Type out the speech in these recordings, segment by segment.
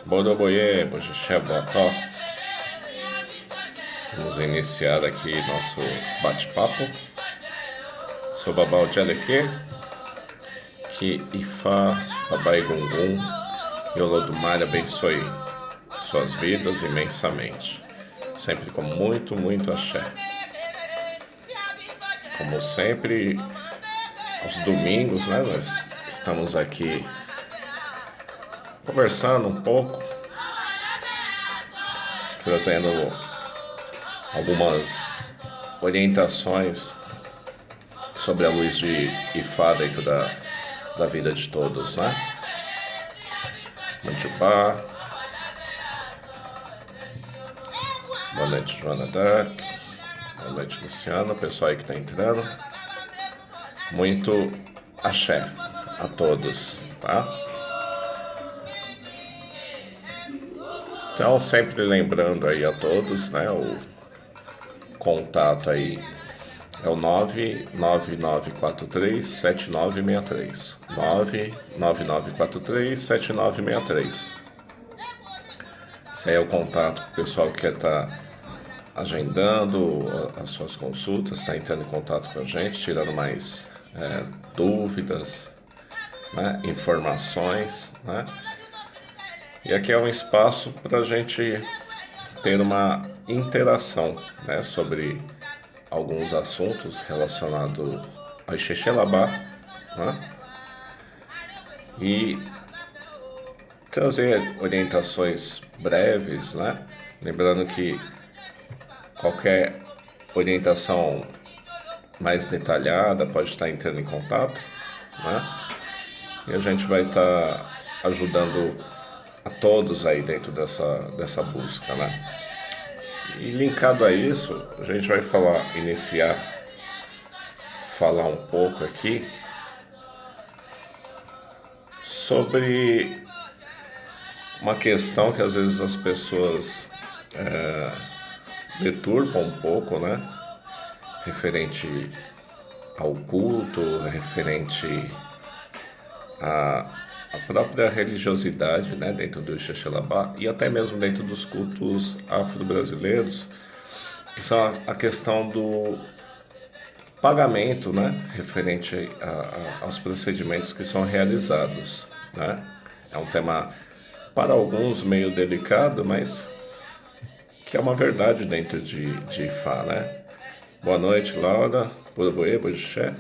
Boroboye, Boxixé, Botó. Vamos iniciar aqui nosso bate-papo sobre a Baldialeque, que Ifá, Babai Gungun e Olodumare abençoe suas vidas imensamente, sempre com muito axé. Como sempre, aos domingos, né, nós estamos aqui conversando um pouco, trazendo algumas orientações sobre a luz de Ifá dentro da vida de todos, né? Mantubá, boa noite, Joana Dark, boa noite, Luciana, o pessoal aí que está entrando. Muito axé a todos, tá? Então, sempre lembrando aí a todos, né, o contato aí é o 999437963, 999437963. Esse aí é o contato para o pessoal que quer estar agendando as suas consultas, está entrando em contato com a gente, tirando mais dúvidas, né, informações, né? E aqui é um espaço para a gente ter uma interação, né, sobre alguns assuntos relacionados ao Ixexelabá, né, e trazer orientações breves, né, lembrando que qualquer orientação mais detalhada pode estar entrando em contato, né, e a gente vai estar ajudando a todos aí dentro dessa busca, né? E linkado a isso, a gente vai falar um pouco aqui sobre uma questão que às vezes as pessoas deturpam um pouco, né? Referente ao culto, referente a própria religiosidade, né, dentro do Ixexelabá e até mesmo dentro dos cultos afro-brasileiros, que são a questão do pagamento, né, referente aos procedimentos que são realizados, né? É um tema para alguns meio delicado, mas que é uma verdade dentro de Ifá, né? Boa noite, Laura, Boroboê, Boxixé.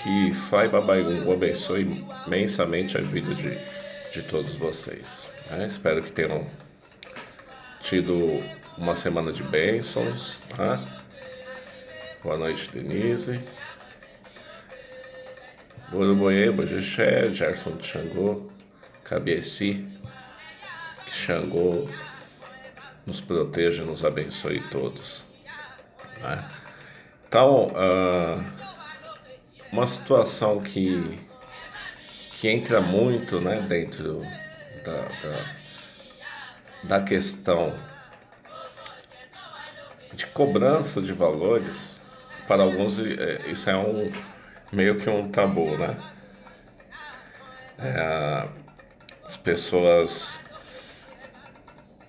Que Ifá e Babai Gungun abençoe imensamente a vida de todos vocês, né? Espero que tenham tido uma semana de bênçãos, né? Boa noite, Denise. Boroboê, Boxixé, Gerson de Xangô, Cabieci, que Xangô nos proteja e nos abençoe todos, né? Então, uma situação que entra muito, né, dentro da questão de cobrança de valores. Para alguns isso é meio que um tabu, né? As pessoas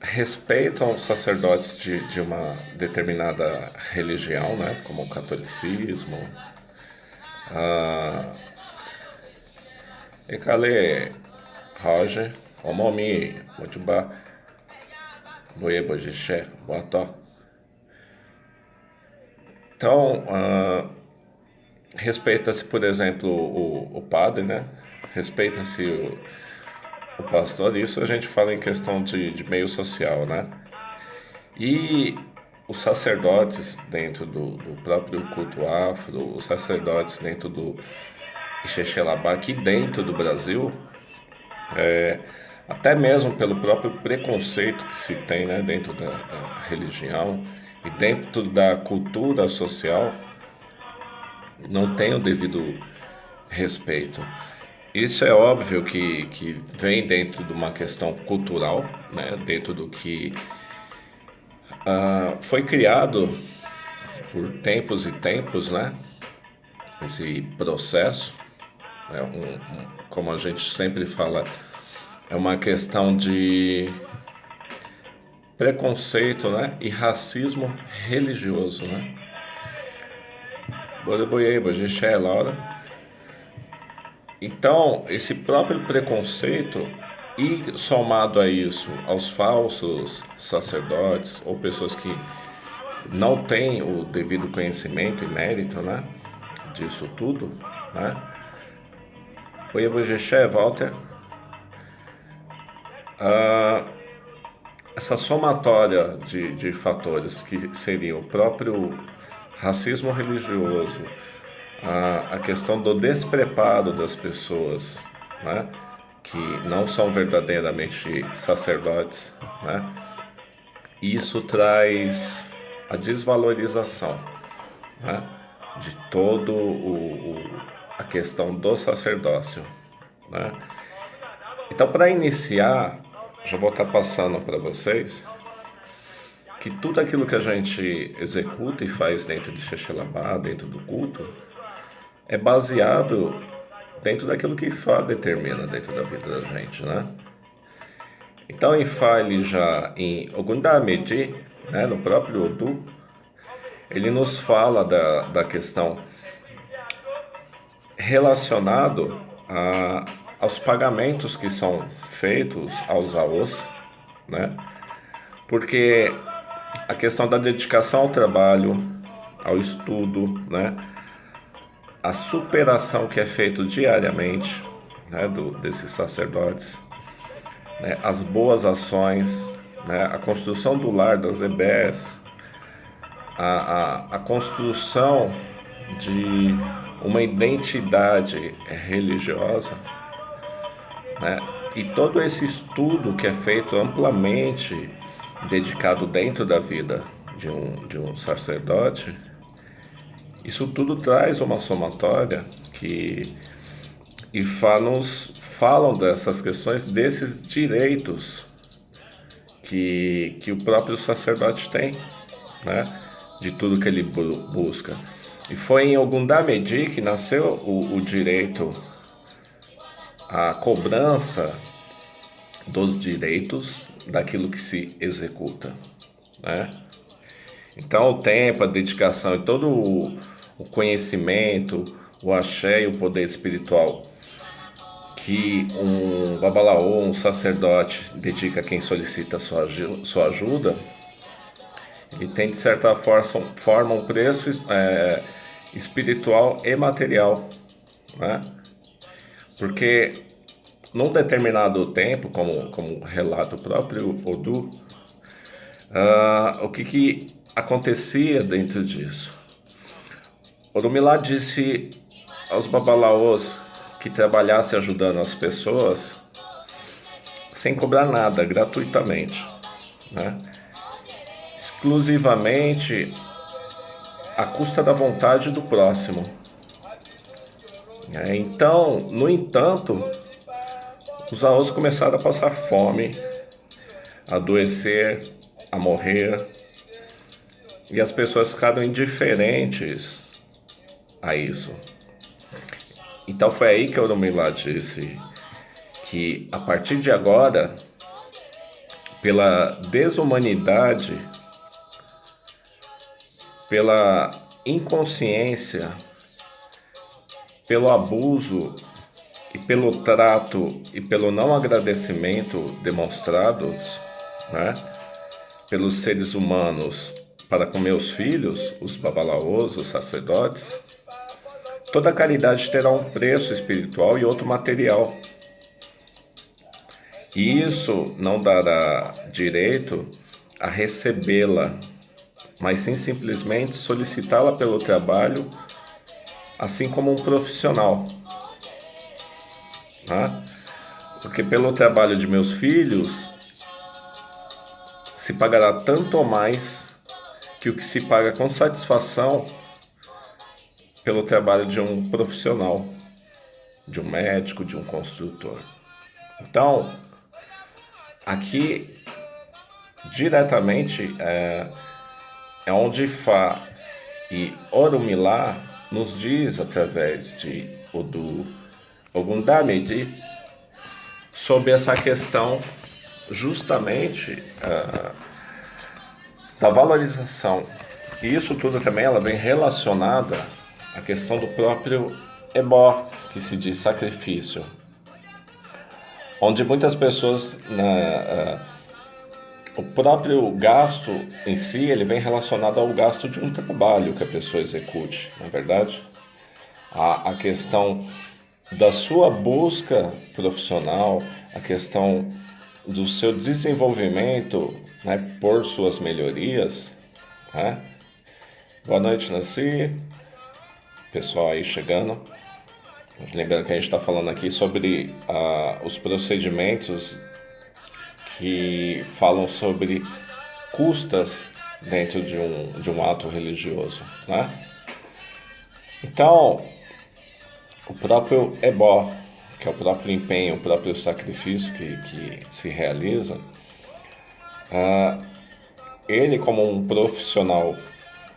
respeitam os sacerdotes de uma determinada religião, né, como o catolicismo. Ekale, Roger, Omomi, Motibá, Boie, Boxixé, Boató. Então, respeita-se, por exemplo, o padre, né? Respeita-se o pastor. Isso a gente fala em questão de meio social, né? E os sacerdotes dentro do próprio culto afro, os sacerdotes dentro do Ixexelabá, aqui dentro do Brasil, até mesmo pelo próprio preconceito que se tem, né, dentro da religião e dentro da cultura social, não tem o devido respeito. Isso é óbvio que vem dentro de uma questão cultural, né, dentro do que foi criado por tempos e tempos, né, esse processo, como a gente sempre fala, é uma questão de preconceito, né, e racismo religioso, né? Laura. Então, esse próprio preconceito e somado a isso aos falsos sacerdotes ou pessoas que não têm o devido conhecimento e mérito, né, disso tudo, né? Walter, essa somatória de fatores que seriam o próprio racismo religioso, a questão do despreparo das pessoas, né, que não são verdadeiramente sacerdotes, né, isso traz a desvalorização, né, de todo a questão do sacerdócio, né. Então, para iniciar, já vou estar passando para vocês que tudo aquilo que a gente executa e faz dentro de Xexelabá, dentro do culto, é baseado dentro daquilo que Ifá determina dentro da vida da gente, né? Então, Ifá, ele já em Ogundamedi, né, no próprio Odu, ele nos fala da questão relacionado aos pagamentos que são feitos aos aos, né? Porque a questão da dedicação ao trabalho, ao estudo, né? A superação que é feita diariamente, né, desses sacerdotes, né? As boas ações, né? A construção do lar das EBS, a construção de uma identidade religiosa, né? E todo esse estudo que é feito amplamente dedicado dentro da vida de um sacerdote, isso tudo traz uma somatória que Ifá nos falam dessas questões, desses direitos que o próprio sacerdote tem, né, de tudo que ele busca. E foi em Ogundamedi que nasceu o direito, a cobrança dos direitos daquilo que se executa, né? Então, o tempo, a dedicação e todo o conhecimento, o axé e o poder espiritual que um babalaô, um sacerdote, dedica a quem solicita sua ajuda, ele tem, de certa forma um preço espiritual e material, né? Porque num determinado tempo, como relata o próprio Odu, o que acontecia dentro disso? Orumilá disse aos babalaôs que trabalhassem ajudando as pessoas sem cobrar nada, gratuitamente, né? Exclusivamente à custa da vontade do próximo. Então, no entanto, os aos começaram a passar fome, a adoecer, a morrer, e as pessoas ficaram indiferentes a isso. Então foi aí que Orumilá disse que a partir de agora, pela desumanidade, pela inconsciência, pelo abuso e pelo trato e pelo não agradecimento demonstrados, né, pelos seres humanos para com meus filhos, os babalaôs, os sacerdotes, toda caridade terá um preço espiritual e outro material. E isso não dará direito a recebê-la, mas sim simplesmente solicitá-la pelo trabalho, assim como um profissional. Tá? Porque pelo trabalho de meus filhos se pagará tanto ou mais que o que se paga com satisfação pelo trabalho de um profissional, de um médico, de um construtor. Então, aqui diretamente é onde Ifá e Orumilá nos diz através de Odu Ogundamedi sobre essa questão justamente da valorização. E isso tudo também ela vem relacionada à questão do próprio ebó, que se diz sacrifício, onde muitas pessoas, o próprio gasto em si, ele vem relacionado ao gasto de um trabalho que a pessoa execute, não é verdade? A questão da sua busca profissional, a questão do seu desenvolvimento, né, por suas melhorias, né? Boa noite, Nancy. Pessoal aí chegando. Lembrando que a gente está falando aqui sobre os procedimentos que falam sobre custas dentro de um ato religioso, né? Então, o próprio ebó, que é o próprio empenho, o próprio sacrifício que se realiza, ele como um profissional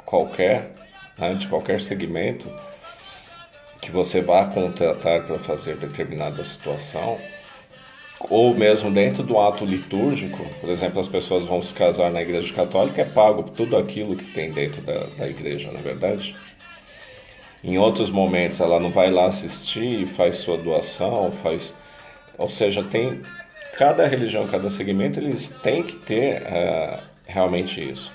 qualquer, né, de qualquer segmento, que você vá contratar para fazer determinada situação, ou mesmo dentro do ato litúrgico, por exemplo, as pessoas vão se casar na igreja católica, é pago tudo aquilo que tem dentro da igreja, na verdade. Em outros momentos ela não vai lá assistir, faz sua doação, ou seja, tem cada religião, cada segmento, eles têm que ter realmente isso.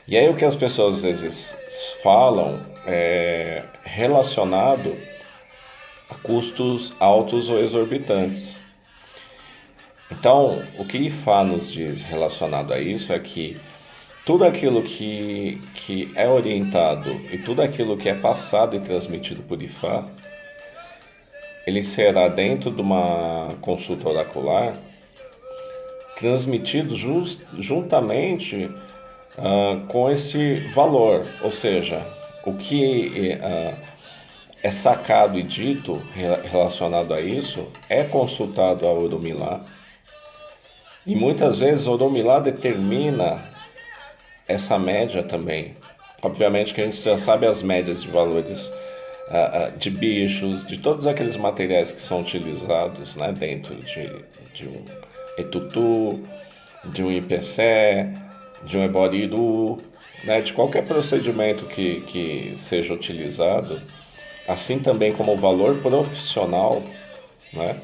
E aí o que as pessoas às vezes falam é relacionado a custos altos ou exorbitantes. Então, o que Ifá nos diz relacionado a isso é que tudo aquilo que é orientado e tudo aquilo que é passado e transmitido por Ifá, ele será dentro de uma consulta oracular transmitido juntamente com esse valor, ou seja, o que é sacado e dito relacionado a isso é consultado a Orumilá, e muitas vezes Orumilá determina essa média também. Obviamente que a gente já sabe as médias de valores de bichos, de todos aqueles materiais que são utilizados, né, dentro de um etutu, de um IPC, de um eboriru, né, de qualquer procedimento que seja utilizado, assim também como o valor profissional, né,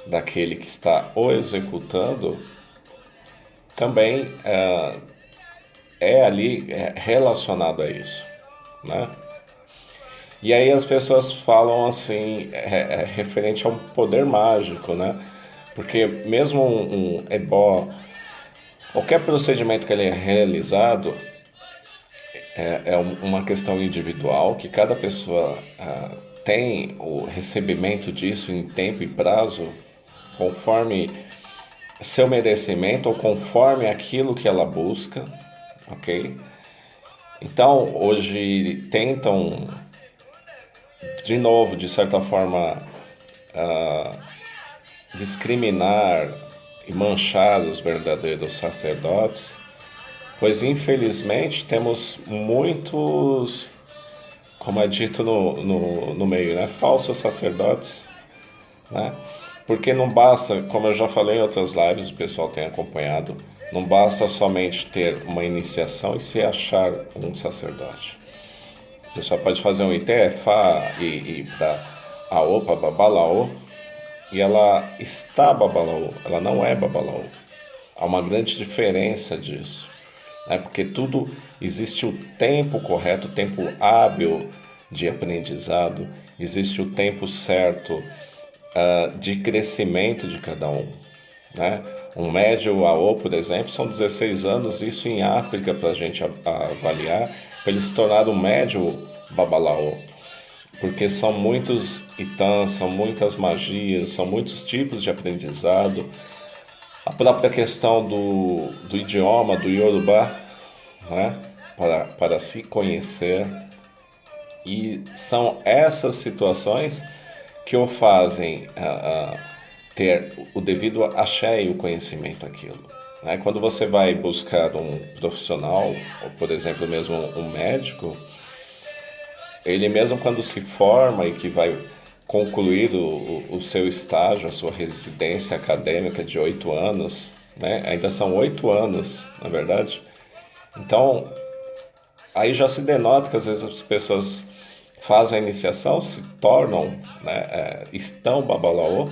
daquele que está o executando, também ali relacionado a isso, né? E aí as pessoas falam assim, referente a um poder mágico, né? Porque mesmo um ebó, qualquer procedimento que ele é realizado é uma questão individual, que cada pessoa tem o recebimento disso em tempo e prazo, conforme seu merecimento ou conforme aquilo que ela busca, ok? Então, hoje tentam, de novo, de certa forma, discriminar e manchar os verdadeiros sacerdotes, pois infelizmente temos muitos, como é dito no meio, né, falsos sacerdotes, né? Porque não basta, como eu já falei em outras lives, o pessoal tem acompanhado, não basta somente ter uma iniciação e se achar um sacerdote. O pessoal pode fazer um ITFA e para a OPA Babalaô, e ela está Babalaô, ela não é Babalaô. Há uma grande diferença disso, né? Porque tudo existe o tempo correto, o tempo hábil de aprendizado, existe o tempo certo de crescimento de cada um, né? Um médio AO, por exemplo, são 16 anos, isso em África, para a gente avaliar, para ele se tornar um médio Babalaô, porque são muitos itãs, são muitas magias, são muitos tipos de aprendizado, a própria questão do idioma, do Yorubá, né? para se conhecer, e são essas situações que o fazem ter o devido axé e o conhecimento daquilo, né? Quando você vai buscar um profissional, ou por exemplo mesmo um médico, ele mesmo quando se forma e que vai concluído o seu estágio, a sua residência acadêmica de 8 anos, né? Ainda são 8 anos, na verdade. Então, aí já se denota que às vezes as pessoas fazem a iniciação, se tornam, né, estão babalaô,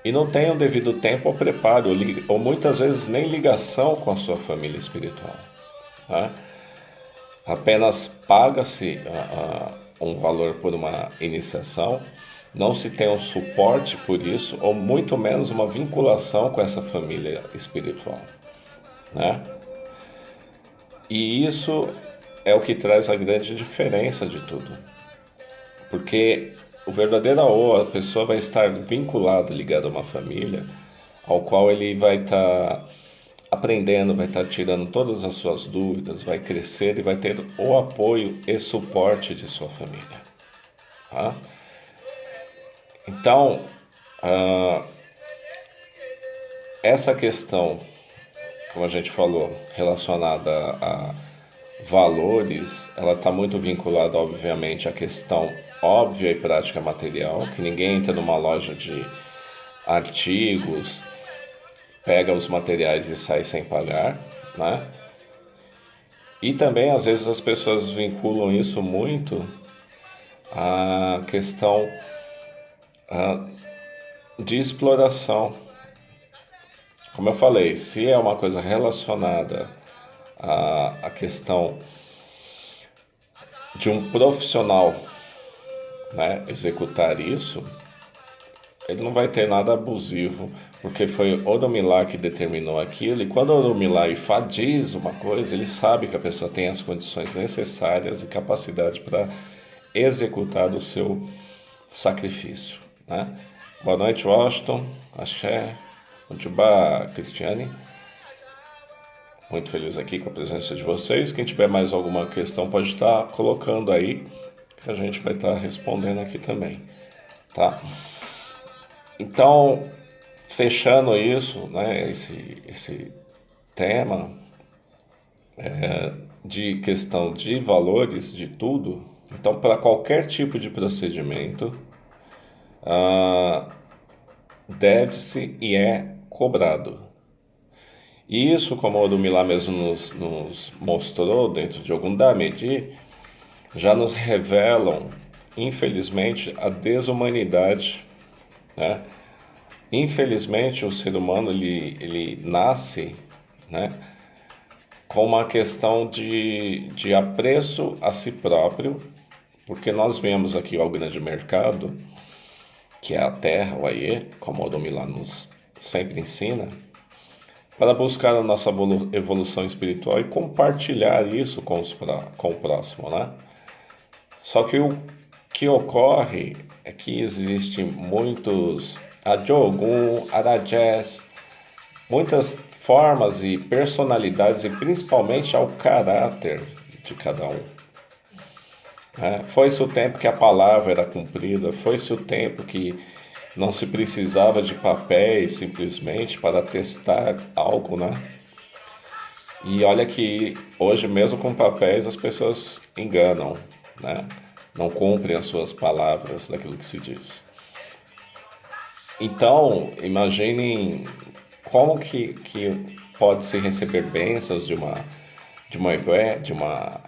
e não têm o devido tempo ou preparo, ou muitas vezes nem ligação com a sua família espiritual. Tá? Apenas paga-se um valor por uma iniciação, não se tem um suporte por isso, ou muito menos uma vinculação com essa família espiritual. Né? E isso é o que traz a grande diferença de tudo. Porque o verdadeiro Aô, a pessoa vai estar vinculada, ligada a uma família, ao qual ele vai estar aprendendo, vai estar tirando todas as suas dúvidas, vai crescer e vai ter o apoio e suporte de sua família. Tá? Então, essa questão, como a gente falou, relacionada a valores, ela está muito vinculada, obviamente, à questão óbvia e prática material, que ninguém entra numa loja de artigos, pega os materiais e sai sem pagar, né? E também, às vezes, as pessoas vinculam isso muito à questão de exploração. Como eu falei, se é uma coisa relacionada à questão de um profissional, né, executar isso, ele não vai ter nada abusivo, porque foi Oromilá que determinou aquilo, e quando Oromilá diz uma coisa, ele sabe que a pessoa tem as condições necessárias e capacidade para executar o seu sacrifício. Né? Boa noite, Washington, Axé, Mutubá, Cristiane. Muito feliz aqui com a presença de vocês. Quem tiver mais alguma questão pode estar colocando aí, que a gente vai estar respondendo aqui também. Tá? Então, fechando isso, né, esse tema de questão de valores, de tudo, então, para qualquer tipo de procedimento, deve-se e é cobrado. E isso, como o Oromilá mesmo nos mostrou dentro de Ogundamedi, já nos revelam, infelizmente, a desumanidade, né? Infelizmente, o ser humano ele nasce, né, com uma questão de apreço a si próprio, porque nós vemos aqui o grande mercado, que é a Terra, o Aie, como o Oromilá nos sempre ensina, para buscar a nossa evolução espiritual e compartilhar isso com o próximo, né? Só que o que ocorre é que existem muitos Ajogun, Arajés, muitas formas e personalidades e principalmente ao caráter de cada um. Foi-se o tempo que a palavra era cumprida, foi-se o tempo que não se precisava de papéis simplesmente para testar algo, né? E olha que hoje mesmo com papéis as pessoas enganam, né? Não cumprem as suas palavras daquilo que se diz. Então, imaginem como que pode-se receber bênçãos de uma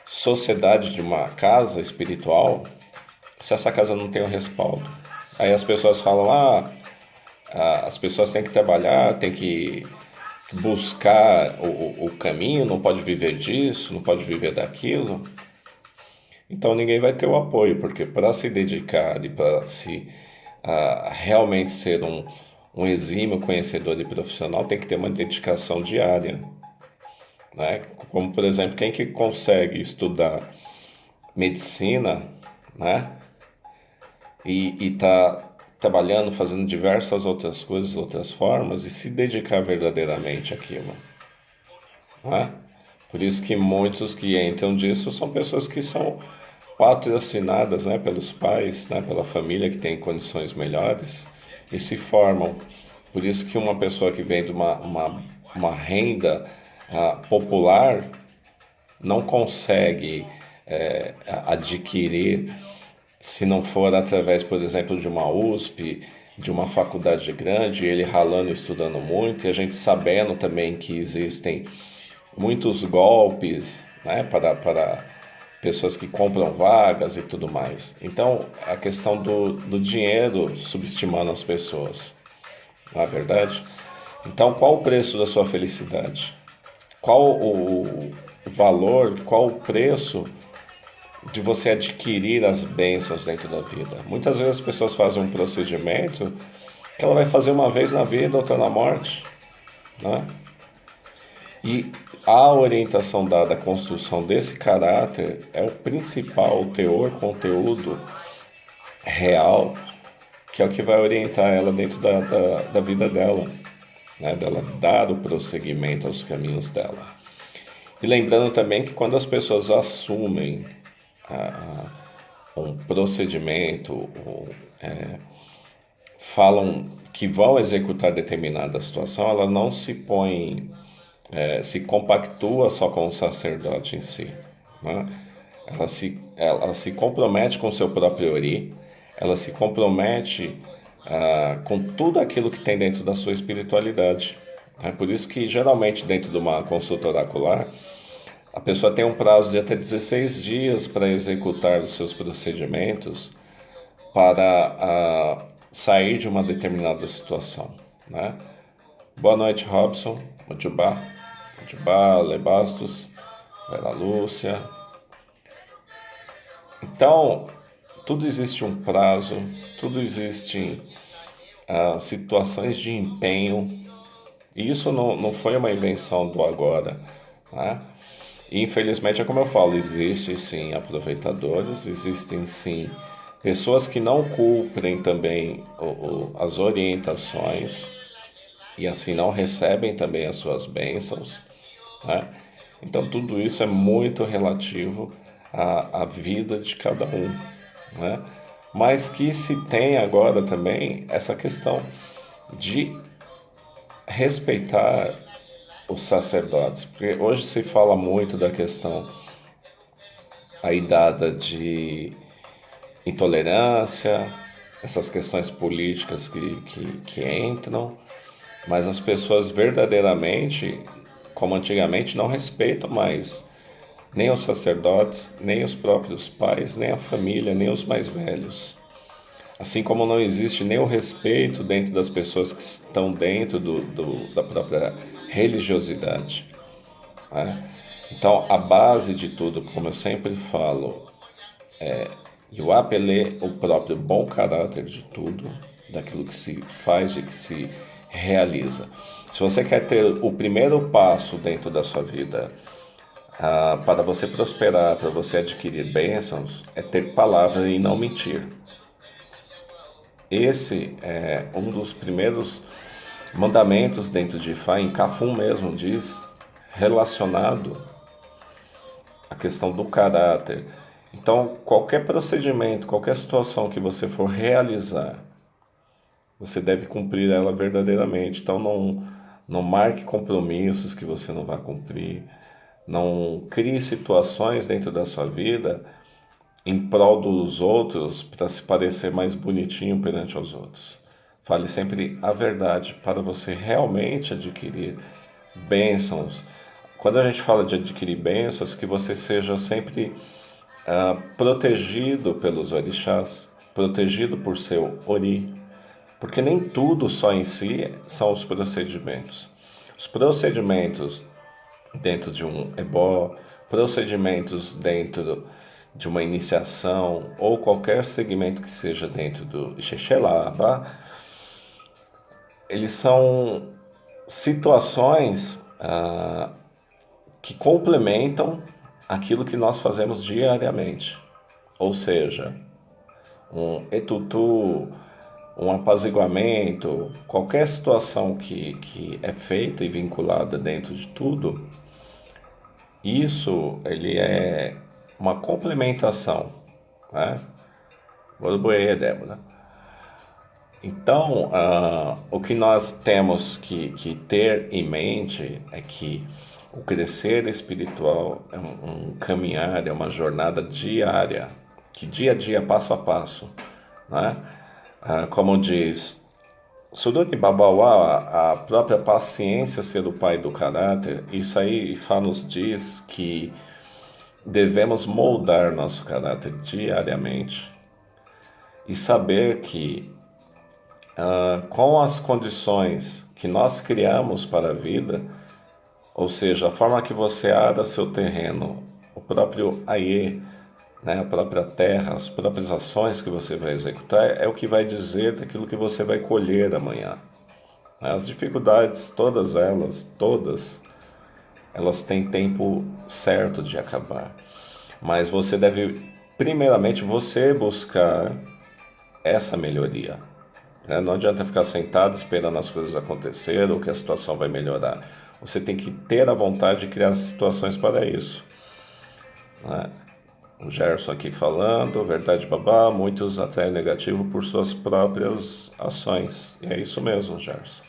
sociedade, de uma casa espiritual, se essa casa não tem o respaldo. Aí as pessoas falam, as pessoas têm que trabalhar, têm que buscar o caminho, não pode viver disso, não pode viver daquilo. Então ninguém vai ter o apoio, porque para se dedicar e para se realmente ser um exímio conhecedor e profissional, tem que ter uma dedicação diária. Né? Como, por exemplo, quem que consegue estudar medicina, né? E está trabalhando, fazendo diversas outras coisas, outras formas, e se dedicar verdadeiramente àquilo. Né? Por isso que muitos que entram disso são pessoas que são patrocinadas, né, pelos pais, né, pela família que tem condições melhores e se formam. Por isso que uma pessoa que vem de uma renda popular não consegue adquirir se não for através, por exemplo, de uma USP, de uma faculdade grande, ele ralando, estudando muito, e a gente sabendo também que existem muitos golpes, né, para pessoas que compram vagas e tudo mais. Então, a questão do dinheiro subestimando as pessoas, não é verdade? Então, qual o preço da sua felicidade? Qual o valor, qual o preço de você adquirir as bênçãos dentro da vida? Muitas vezes as pessoas fazem um procedimento que ela vai fazer uma vez na vida, outra na morte, né? E a orientação dada à construção desse caráter é o principal teor, conteúdo real, que é o que vai orientar ela dentro da vida dela, né? Dela dar o prosseguimento aos caminhos dela. E lembrando também que quando as pessoas assumem um procedimento, falam que vão executar determinada situação, ela não se põe, se compactua só com o sacerdote em si, né? Ela se compromete com o seu próprio ori, ela se compromete com tudo aquilo que tem dentro da sua espiritualidade. É por isso que geralmente dentro de uma consulta oracular, a pessoa tem um prazo de até 16 dias para executar os seus procedimentos para sair de uma determinada situação, né? Boa noite, Robson, Mojubá, Lebastos, Vera Lúcia. Então, tudo existe um prazo, tudo existe situações de empenho, e isso não foi uma invenção do agora, né? E infelizmente é como eu falo, existem sim aproveitadores, existem sim pessoas que não cumprem também as orientações e assim não recebem também as suas bênçãos, né? Então tudo isso é muito relativo à vida de cada um, né? Mas que se tem agora também essa questão de respeitar os sacerdotes, porque hoje se fala muito da questão aí dada de intolerância, essas questões políticas que entram, mas as pessoas verdadeiramente, como antigamente, não respeitam mais nem os sacerdotes, nem os próprios pais, nem a família, nem os mais velhos. Assim como não existe nem o respeito dentro das pessoas que estão dentro da própria religiosidade, né? Então, a base de tudo, como eu sempre falo, e o apelê, o próprio bom caráter de tudo, daquilo que se faz e que se realiza. Se você quer ter o primeiro passo dentro da sua vida, para você prosperar, para você adquirir bênçãos, é ter palavra e não mentir. Esse é um dos primeiros mandamentos dentro de Ifá, em Cafum mesmo diz, relacionado à questão do caráter. Então, qualquer procedimento, qualquer situação que você for realizar, você deve cumprir ela verdadeiramente. Então, não marque compromissos que você não vai cumprir. Não crie situações dentro da sua vida em prol dos outros para se parecer mais bonitinho perante aos outros. Fale sempre a verdade para você realmente adquirir bênçãos. Quando a gente fala de adquirir bênçãos, que você seja sempre protegido pelos orixás, protegido por seu ori, porque nem tudo só em si são os procedimentos. Os procedimentos dentro de um ebó, procedimentos dentro de uma iniciação ou qualquer segmento que seja dentro do Ixexelaba, eles são situações que complementam aquilo que nós fazemos diariamente. Ou seja, um etutu, um apaziguamento, qualquer situação que é feita e vinculada dentro de tudo, isso ele é uma complementação, né? Débora. Então, o que nós temos que ter em mente é que o crescer espiritual é um caminhar, é uma jornada diária, que dia a dia, passo a passo, né? Como diz Suruni Babauá, a própria paciência ser o pai do caráter, isso aí Ifá nos diz que devemos moldar nosso caráter diariamente e saber que com as condições que nós criamos para a vida, ou seja, a forma que você ara seu terreno, o próprio Aie, né, a própria terra, as próprias ações que você vai executar, é o que vai dizer daquilo que você vai colher amanhã. As dificuldades, todas elas têm tempo certo de acabar. Mas você deve, primeiramente, você buscar essa melhoria. Não adianta ficar sentado esperando as coisas acontecerem ou que a situação vai melhorar. Você tem que ter a vontade de criar situações para isso. O Gerson aqui falando, verdade babá, muitos atraem negativo por suas próprias ações. E é isso mesmo, Gerson.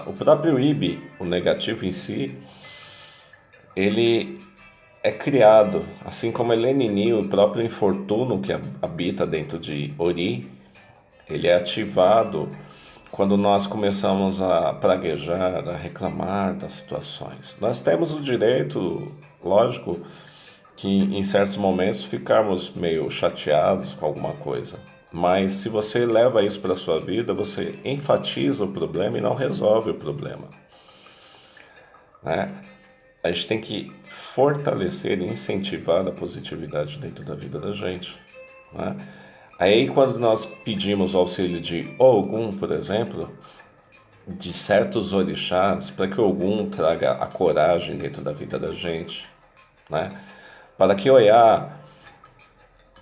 O próprio Ibi, o negativo em si, ele é criado, assim como Elenini, o próprio infortúnio que habita dentro de Ori, ele é ativado quando nós começamos a praguejar, a reclamar das situações. Nós temos o direito, lógico, que em certos momentos ficarmos meio chateados com alguma coisa. Mas se você leva isso para a sua vida, você enfatiza o problema e não resolve o problema. A gente tem que fortalecer e incentivar a positividade dentro da vida da gente. Aí quando nós pedimos auxílio de Ogum, por exemplo, de certos orixás, para que Ogum traga a coragem dentro da vida da gente, para que Oiá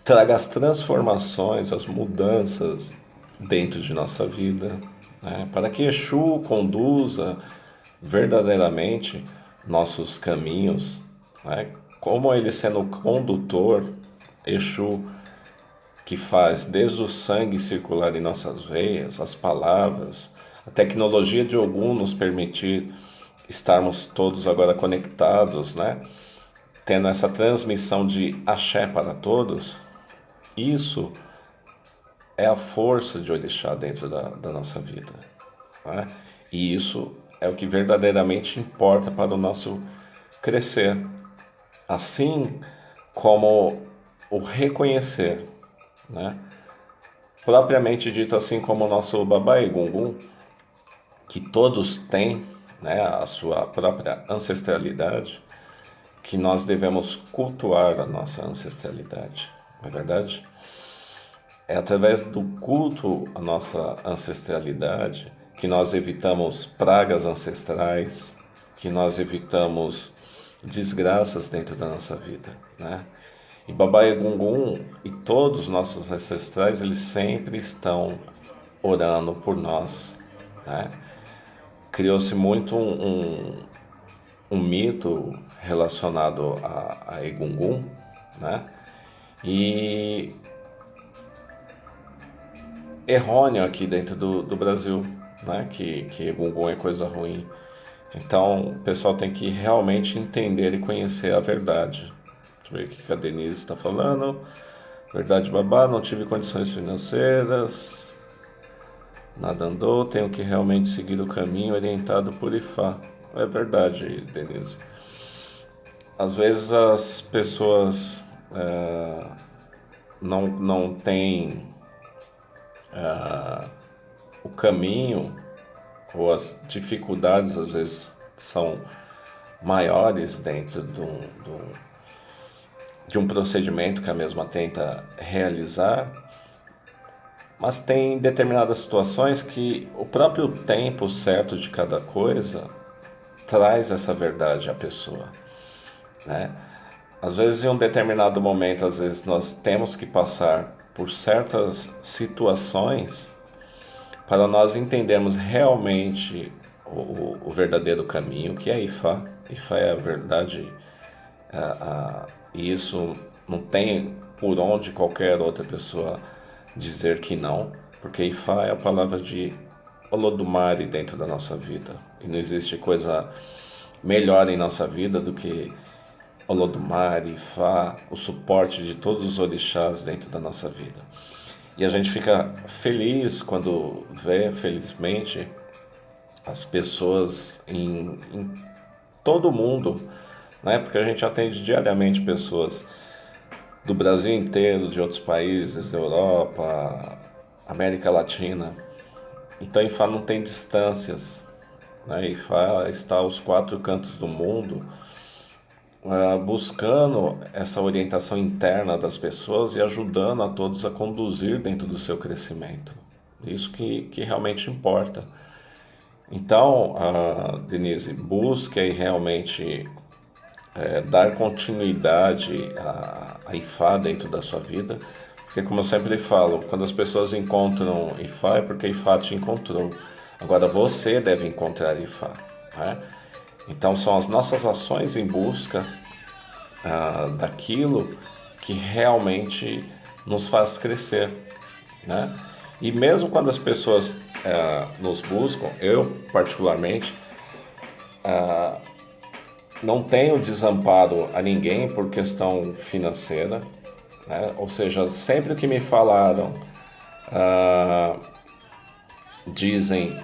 traga as transformações, as mudanças dentro de nossa vida, para que Exu conduza verdadeiramente nossos caminhos, como ele sendo o condutor, Exu, que faz desde o sangue circular em nossas veias, as palavras, a tecnologia de Ogum nos permitir estarmos todos agora conectados, tendo essa transmissão de axé para todos. Isso é a força de Orixá dentro da nossa vida. E isso é o que verdadeiramente importa para o nosso crescer. Assim como o reconhecer, propriamente dito, assim como o nosso Babá Egungun, que todos têm, a sua própria ancestralidade, que nós devemos cultuar a nossa ancestralidade, não é verdade? É através do culto à nossa ancestralidade que nós evitamos pragas ancestrais, que nós evitamos desgraças dentro da nossa vida, E Babá Egungun e todos os nossos ancestrais, eles sempre estão orando por nós, Criou-se muito um mito relacionado a Egungun, E errôneo aqui dentro do Brasil, que Egungun é coisa ruim. Então o pessoal tem que realmente entender e conhecer a verdade. Deixa eu ver o que a Denise está falando. Verdade babá, não tive condições financeiras, nada andou, tenho que realmente seguir o caminho orientado por Ifá. É verdade, Denise. Às vezes as pessoas não têm o caminho, ou as dificuldades às vezes são maiores dentro de um procedimento que a mesma tenta realizar, mas tem determinadas situações que o próprio tempo certo de cada coisa traz essa verdade à pessoa, Às vezes em um determinado momento, às vezes nós temos que passar por certas situações para nós entendermos realmente o verdadeiro caminho, que é Ifá. Ifá é a verdade, e isso não tem por onde qualquer outra pessoa dizer que não, porque Ifá é a palavra de Olodumare dentro da nossa vida, e não existe coisa melhor em nossa vida do que Olodumare, Ifá, o suporte de todos os orixás dentro da nossa vida. E a gente fica feliz quando vê, felizmente, as pessoas em todo o mundo, né? Porque a gente atende diariamente pessoas do Brasil inteiro, de outros países, Europa, América Latina. Então Ifá não tem distâncias, né? Ifá está aos quatro cantos do mundo, buscando essa orientação interna das pessoas e ajudando a todos a conduzir dentro do seu crescimento. Isso que realmente importa. Então, Denise, busque aí realmente dar continuidade a Ifá dentro da sua vida, porque como eu sempre falo, quando as pessoas encontram Ifá é porque Ifá te encontrou. Agora você deve encontrar Ifá, né? Então são as nossas ações em busca daquilo que realmente nos faz crescer, né? E mesmo quando as pessoas nos buscam, eu particularmente não tenho desamparo a ninguém por questão financeira, né? Ou seja, sempre que me falaram, dizem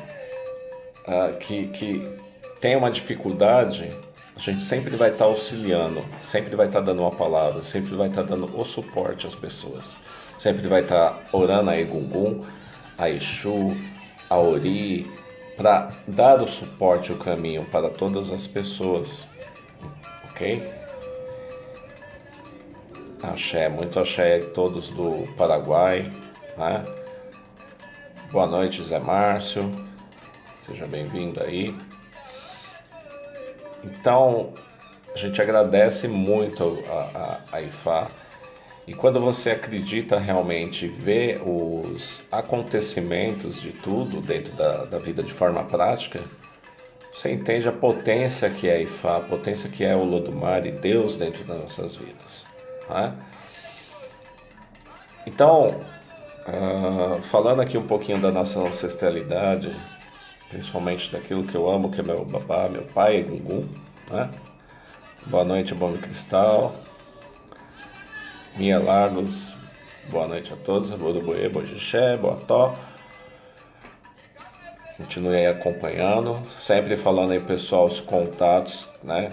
que tem uma dificuldade, a gente sempre vai estar auxiliando, sempre vai estar dando uma palavra, sempre vai estar dando o suporte às pessoas, sempre vai estar orando a Egungun, a Exu, a Ori, para dar o suporte, o caminho para todas as pessoas, ok? Axé, muito axé a todos do Paraguai, né? Boa noite, Zé Márcio, seja bem-vindo aí. Então, a gente agradece muito a Ifá. E quando você acredita realmente, vê os acontecimentos de tudo dentro da vida de forma prática, você entende a potência que é a Ifá, a potência que é o Olodumare, Deus dentro das nossas vidas, né? Então, falando aqui um pouquinho da nossa ancestralidade, principalmente daquilo que eu amo, que é meu babá, meu pai, Egungun, né? Boa noite, Bom Cristal, Minha Lagos, boa noite a todos, Boruboê, Bojixé, Boató. Continue aí acompanhando, sempre falando aí pessoal os contatos, né?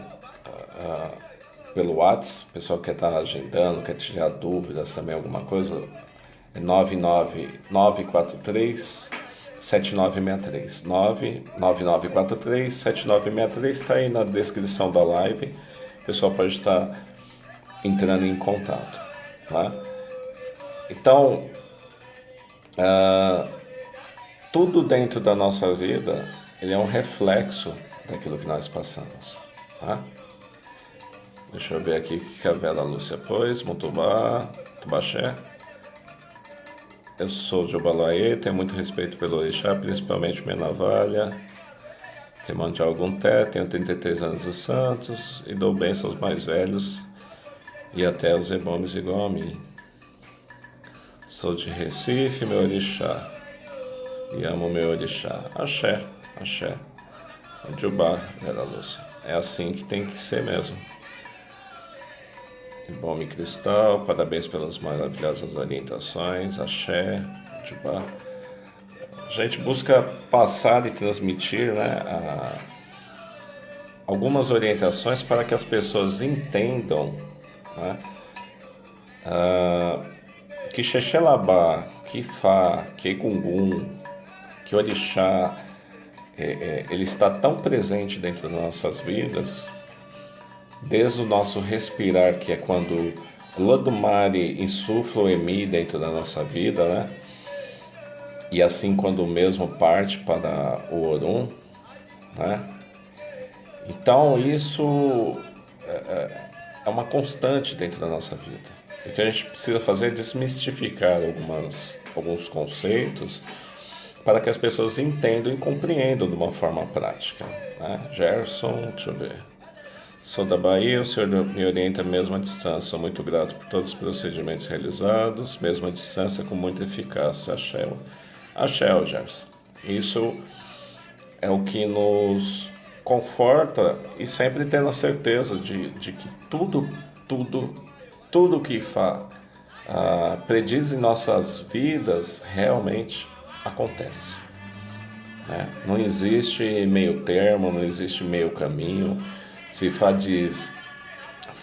Pelo WhatsApp, pessoal que está agendando, quer tirar dúvidas também, alguma coisa, é 99943 7963 99943 7963, está aí na descrição da live, o pessoal pode estar entrando em contato, tá? Então, tudo dentro da nossa vida, ele é um reflexo daquilo que nós passamos, tá? Deixa eu ver aqui o que a Vera Lúcia pôs. Mutubá, Tubaxé. Eu sou de Obaloaê, tenho muito respeito pelo orixá, principalmente minha navalha, que mande algum té, tenho 33 anos dos santos e dou bênção aos mais velhos e até os ebomes igual a mim. Sou de Recife, meu orixá, e amo meu orixá. Axé, axé. Jubá, Vera Lúcia. É assim que tem que ser mesmo. Ebome Cristal, parabéns pelas maravilhosas orientações. Axé, Jubá. A gente busca passar e transmitir, né, algumas orientações para que as pessoas entendam, né, que Xexelabá, que Ifá, que Egungun, que Orixá, ele está tão presente dentro das nossas vidas, desde o nosso respirar, que é quando o Olodumare insufla o Emi dentro da nossa vida, né? E assim quando o mesmo parte para o Orum, né? Então isso é uma constante dentro da nossa vida. O que a gente precisa fazer é desmistificar alguns conceitos para que as pessoas entendam e compreendam de uma forma prática, né? Gerson, deixa eu ver. Sou da Bahia, o senhor me orienta mesmo à distância. Sou muito grato por todos os procedimentos realizados, mesmo à distância, com muita eficácia. Axé, axé, Gerson. Isso é o que nos conforta e sempre tendo a certeza de que tudo, tudo, tudo que prediz em nossas vidas realmente acontece, né? Não existe meio termo, não existe meio caminho. Se Fá diz,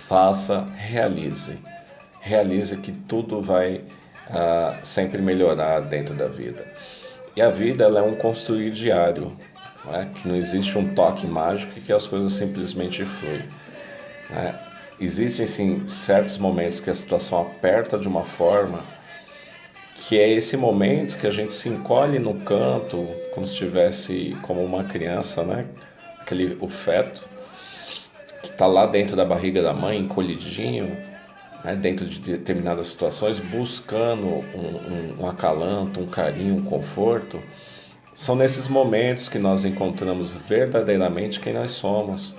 faça, realize. Realize que tudo vai sempre melhorar dentro da vida. E a vida, ela é um construir diário, né? Que não existe um toque mágico e que as coisas simplesmente fluem, né? Existem sim certos momentos que a situação aperta de uma forma que é esse momento que a gente se encolhe no canto, como se estivesse como uma criança, né? O feto que está lá dentro da barriga da mãe, encolhidinho, né? Dentro de determinadas situações, buscando um acalanto, um carinho, um conforto. São nesses momentos que nós encontramos verdadeiramente quem nós somos.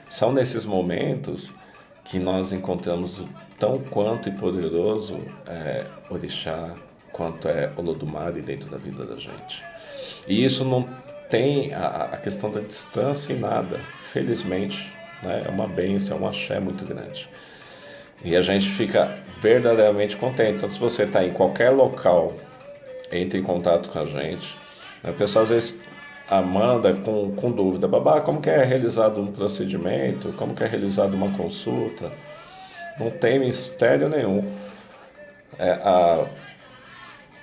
São nesses momentos que nós encontramos o tão quanto e poderoso Orixá, quanto é Olodumare dentro da vida da gente. E isso não tem a questão da distância em nada, felizmente, né? É uma bênção, é um axé muito grande. E a gente fica verdadeiramente contente. Então, se você está em qualquer local, entre em contato com a gente. A pessoa às vezes manda com dúvida, babá, como que é realizado um procedimento, como que é realizado uma consulta? Não tem mistério nenhum.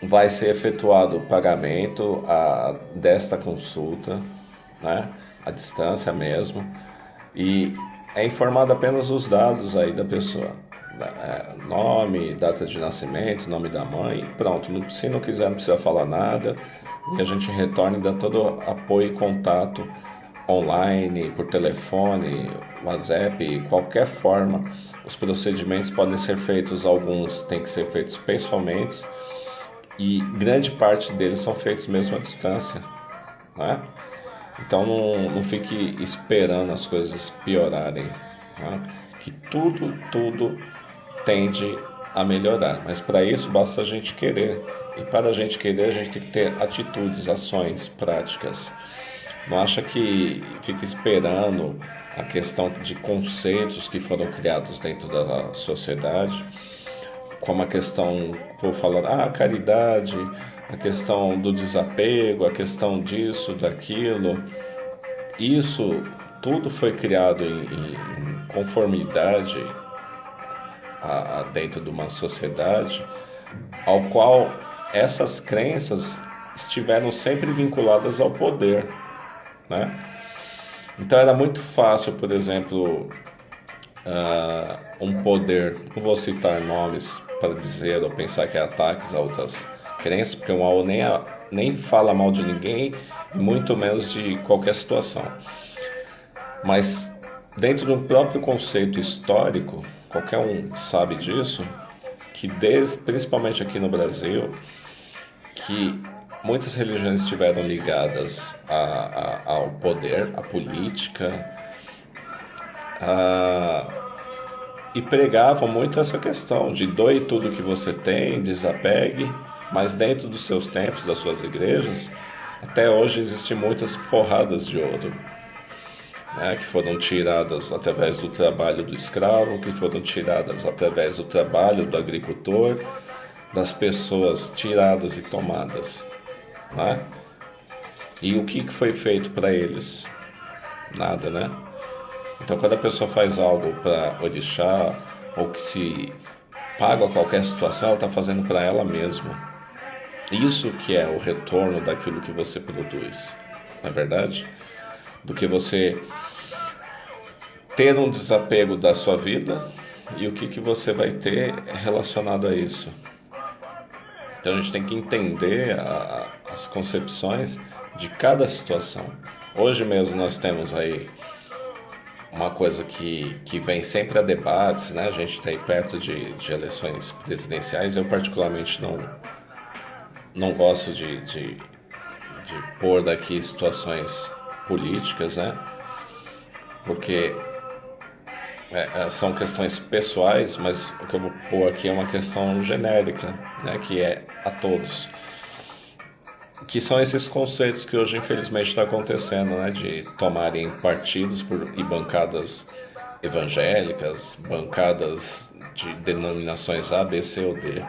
Vai ser efetuado o pagamento desta consulta, né? À distância mesmo, e é informado apenas os dados aí da pessoa, nome, data de nascimento, nome da mãe, pronto. Se não quiser, não precisa falar nada, e a gente retorna e dá todo apoio e contato online, por telefone, WhatsApp, qualquer forma. Os procedimentos podem ser feitos, alguns têm que ser feitos pessoalmente, e grande parte deles são feitos mesmo à distância, né? Então não fique esperando as coisas piorarem, né? Que tudo tende a melhorar, mas para isso basta a gente querer, e para a gente querer a gente tem que ter atitudes, ações, práticas. Não acha que fica esperando a questão de conceitos que foram criados dentro da sociedade, como a questão, vou falar, caridade, a questão do desapego, a questão disso, daquilo. Isso tudo foi criado em conformidade dentro de uma sociedade ao qual essas crenças estiveram sempre vinculadas ao poder, né? Então era muito fácil, por exemplo, um poder, não vou citar nomes para dizer ou pensar que é ataques a outras crenças, porque o AO nem fala mal de ninguém, muito menos de qualquer situação. Mas dentro do próprio conceito histórico, qualquer um sabe disso, que principalmente aqui no Brasil, que muitas religiões estiveram ligadas ao poder, à política, e pregavam muito essa questão de doe tudo que você tem, desapegue, mas dentro dos seus templos, das suas igrejas, até hoje existem muitas forradas de ouro, né, que foram tiradas através do trabalho do escravo, que foram tiradas através do trabalho do agricultor, das pessoas tiradas e tomadas, né? E o que foi feito para eles? Nada, né? Então, quando a pessoa faz algo para Orixá, ou que se paga qualquer situação, ela está fazendo para ela mesma. Isso que é o retorno daquilo que você produz, não é verdade? Do que você ter um desapego da sua vida e o que você vai ter relacionado a isso. Então a gente tem que entender as concepções de cada situação. Hoje mesmo nós temos aí uma coisa que vem sempre a debates, né? A gente está aí perto de eleições presidenciais. Eu particularmente não gosto de pôr daqui situações políticas, né? Porque são questões pessoais, mas o que eu vou pôr aqui é uma questão genérica, né? Que é a todos. Que são esses conceitos que hoje infelizmente está acontecendo, né? De tomarem partidos e bancadas evangélicas, bancadas de denominações A, B, C ou D.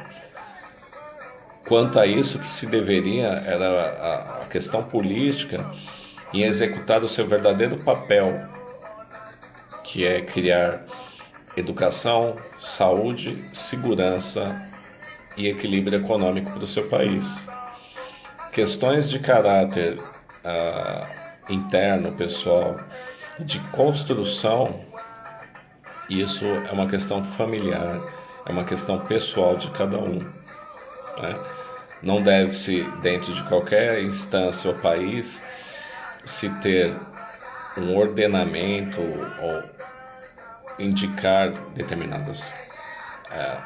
Quanto a isso, que se deveria era a questão política em executar o seu verdadeiro papel, que é criar educação, saúde, segurança e equilíbrio econômico para o seu país. Questões de caráter interno, pessoal, de construção, isso é uma questão familiar, é uma questão pessoal de cada um, né? Não deve-se, dentro de qualquer instância ou país, se ter um ordenamento ou indicar determinadas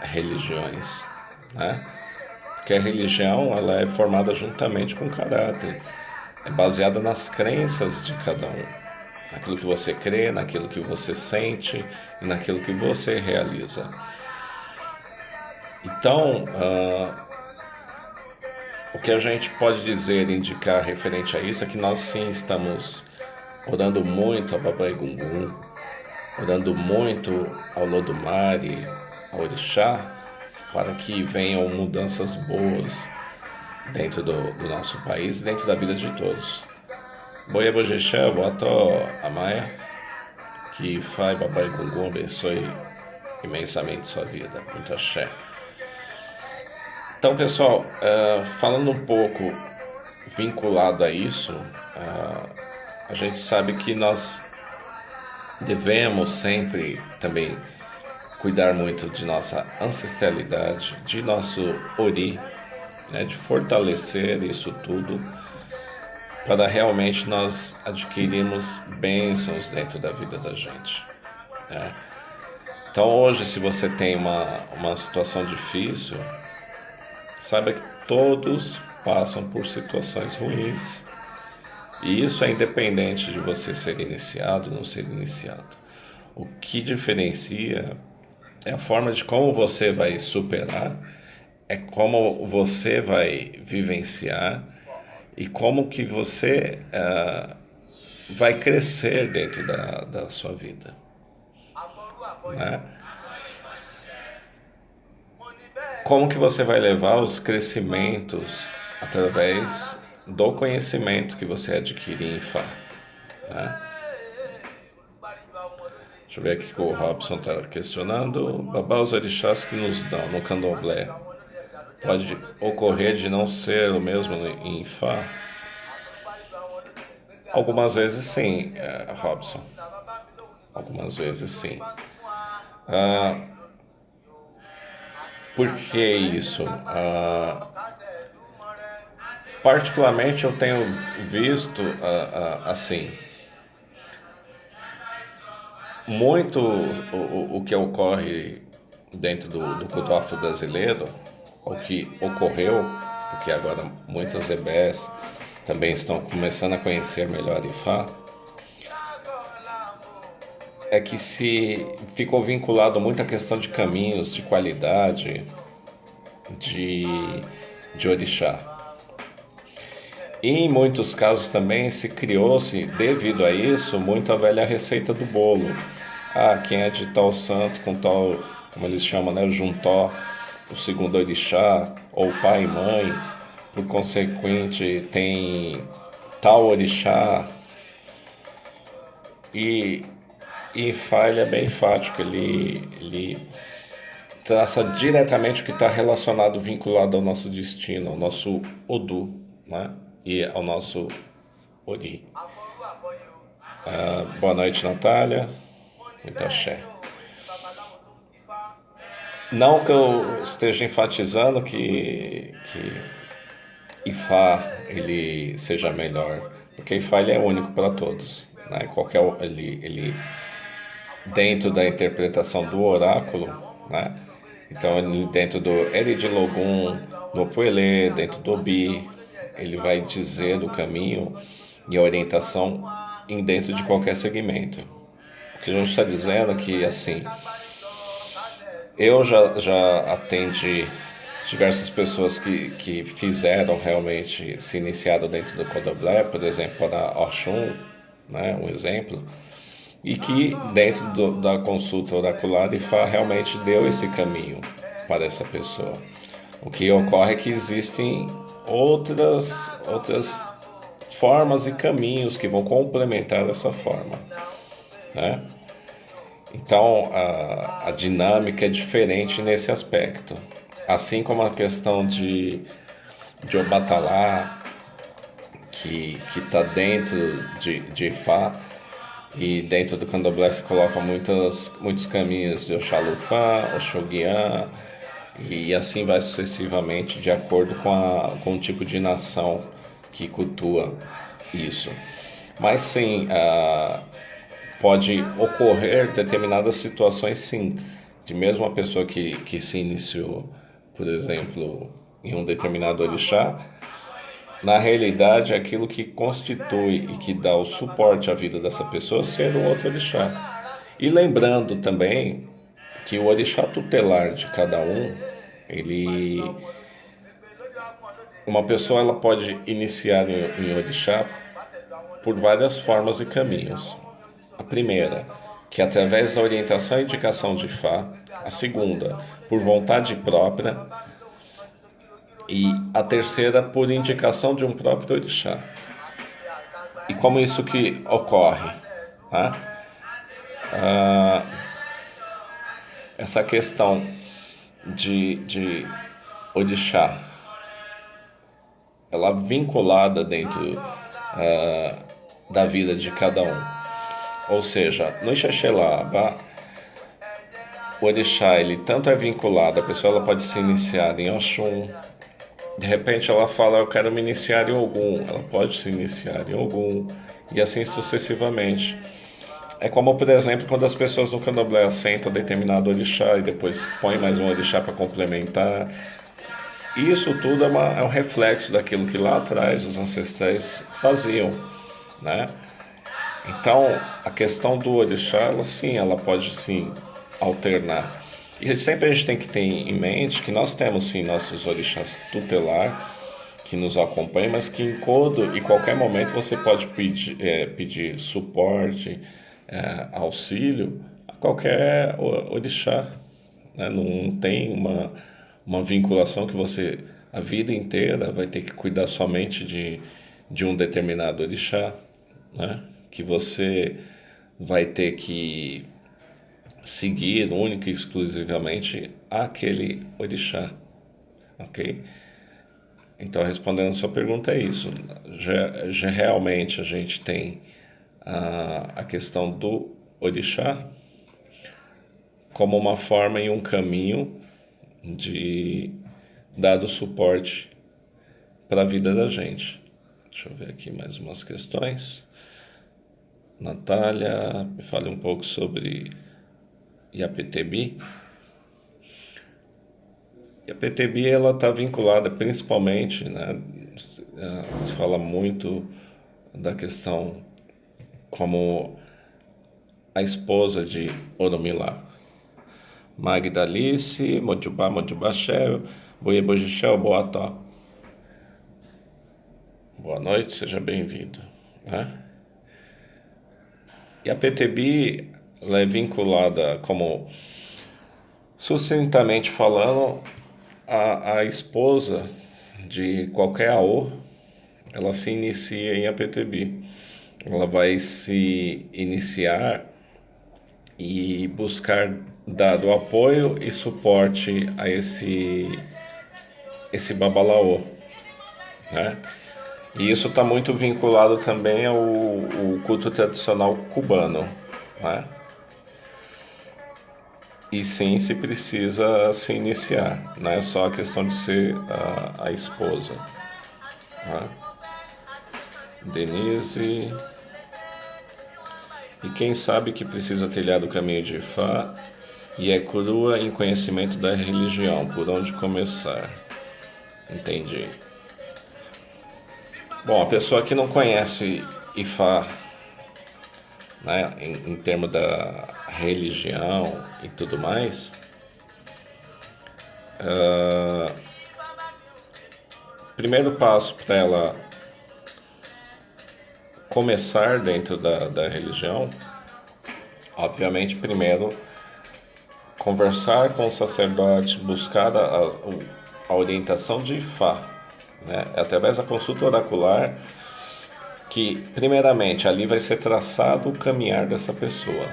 religiões, né? Porque a religião, ela é formada juntamente com o caráter, é baseada nas crenças de cada um, naquilo que você crê, naquilo que você sente e naquilo que você realiza. Então, o que a gente pode dizer, indicar referente a isso, é que nós sim estamos orando muito a Babai Gungun, orando muito ao Lodumare, ao Orixá, para que venham mudanças boas dentro do nosso país, dentro da vida de todos. Boia Bojexé, boto a Maia, que Fai Babai Gungun abençoe imensamente sua vida. Muito axé. Então, pessoal, falando um pouco vinculado a isso, a gente sabe que nós devemos sempre também cuidar muito de nossa ancestralidade, de nosso ori, né, de fortalecer isso tudo, para realmente nós adquirirmos bênçãos dentro da vida da gente, né? Então, hoje, se você tem uma situação difícil, saiba que todos passam por situações ruins. E isso é independente de você ser iniciado ou não ser iniciado. O que diferencia é a forma de como você vai superar, é como você vai vivenciar e como que você vai crescer dentro da sua vida, né? Como que você vai levar os crescimentos através do conhecimento que você adquire em Ifá, né? Deixa eu ver aqui que o Robson está questionando. Babá, os orixás que nos dão no candomblé, pode ocorrer de não ser o mesmo em Ifá? Algumas vezes sim, Robson. Algumas vezes sim. Por que isso? Particularmente eu tenho visto assim, muito o que ocorre dentro do culto afro-brasileiro, o que ocorreu, porque agora muitas EBS também estão começando a conhecer melhor Ifá, é que se ficou vinculado muito à questão de caminhos, de qualidade, de orixá. E em muitos casos também se criou-se, devido a isso, muito a velha receita do bolo. Quem é de tal santo com tal, como eles chamam, né, o juntó, o segundo orixá, ou pai e mãe, por consequente tem tal orixá. E Ifá, ele é bem enfático, ele traça diretamente o que está relacionado, vinculado ao nosso destino, ao nosso Odu, né? E ao nosso Ori. Boa noite, Natália. Muito axé. Não que eu esteja enfatizando que Ifá ele seja melhor, porque Ifá ele é único para todos, né? Qualquer ele dentro da interpretação do oráculo, né? Então, dentro do Eridilogum, no Puelê, dentro do Obi, ele vai dizer o caminho e a orientação dentro de qualquer segmento. O que a gente está dizendo é que, assim, eu já atendi diversas pessoas que fizeram realmente se iniciaram dentro do Candomblé, por exemplo, para Oxum, né, um exemplo. e que dentro da consulta oracular Ifá realmente deu esse caminho para essa pessoa. O que ocorre é que existem outras formas e caminhos que vão complementar essa forma, né? Então a dinâmica é diferente nesse aspecto, assim como a questão de Obatalá, que está dentro de Ifá, e dentro do candomblé se coloca muitos caminhos de Oxalufá, Oxoguian, e assim vai sucessivamente de acordo com o tipo de nação que cultua isso. Mas sim, pode ocorrer determinadas situações, sim, de mesmo uma pessoa que se iniciou, por exemplo, em um determinado orixá, na realidade, aquilo que constitui e que dá o suporte à vida dessa pessoa ser um outro orixá. E lembrando também que o orixá tutelar de cada um, ele, uma pessoa ela pode iniciar em orixá por várias formas e caminhos. A primeira, que é através da orientação e indicação de Fá. A segunda, por vontade própria. E a terceira, por indicação de um próprio orixá. E como isso que ocorre? Tá? Essa questão de orixá, ela vinculada dentro da vida de cada um. Ou seja, no Ixaxelaba, o orixá, ele tanto é vinculado, a pessoa ela pode se iniciar em Oxum, de repente ela fala, eu quero me iniciar em Ogum, ela pode se iniciar em Ogum, e assim sucessivamente. É como, por exemplo, quando as pessoas no candomblé assentam determinado orixá e depois põe mais um orixá para complementar. Isso tudo é um reflexo daquilo que lá atrás os ancestrais faziam, né? Então, a questão do orixá, ela pode sim alternar. E sempre a gente tem que ter em mente que nós temos sim nossos orixás tutelar que nos acompanham, mas que em todo e qualquer momento você pode pedir suporte, auxílio a qualquer orixá, né? Não tem uma vinculação que você a vida inteira vai ter que cuidar somente de um determinado orixá, né? Que você vai ter que seguir única e exclusivamente aquele orixá, ok? Então, respondendo a sua pergunta, é isso. Já realmente a gente tem a questão do orixá como uma forma e um caminho de dar o suporte para a vida da gente. Deixa eu ver aqui mais umas questões. Natália, me fale um pouco sobre Yapetemi. Yapetemi ela está vinculada principalmente, né? Se fala muito da questão como a esposa de Oromilá. Magdalice, Mojubá, Mojubaxé, Boiebojixé, Boató. Boa noite, seja bem-vindo, né? E a PTB ela é vinculada, como sucintamente falando, a esposa de qualquer AO, ela se inicia em APTB. Ela vai se iniciar e buscar dar o apoio e suporte a esse babalaô, né? E isso está muito vinculado também ao culto tradicional cubano, né? E sim, se precisa se iniciar, não é só a questão de ser a esposa, né? Denise. E quem sabe que precisa trilhar o caminho de Ifá e é crua em conhecimento da religião, por onde começar? Entendi. Bom, a pessoa que não conhece Ifá, né, em termos da religião e tudo mais, primeiro passo para ela começar dentro da religião Obviamente, primeiro, conversar com o sacerdote, buscar a orientação de Ifá, né? É através da consulta oracular que, primeiramente, ali vai ser traçado o caminhar dessa pessoa,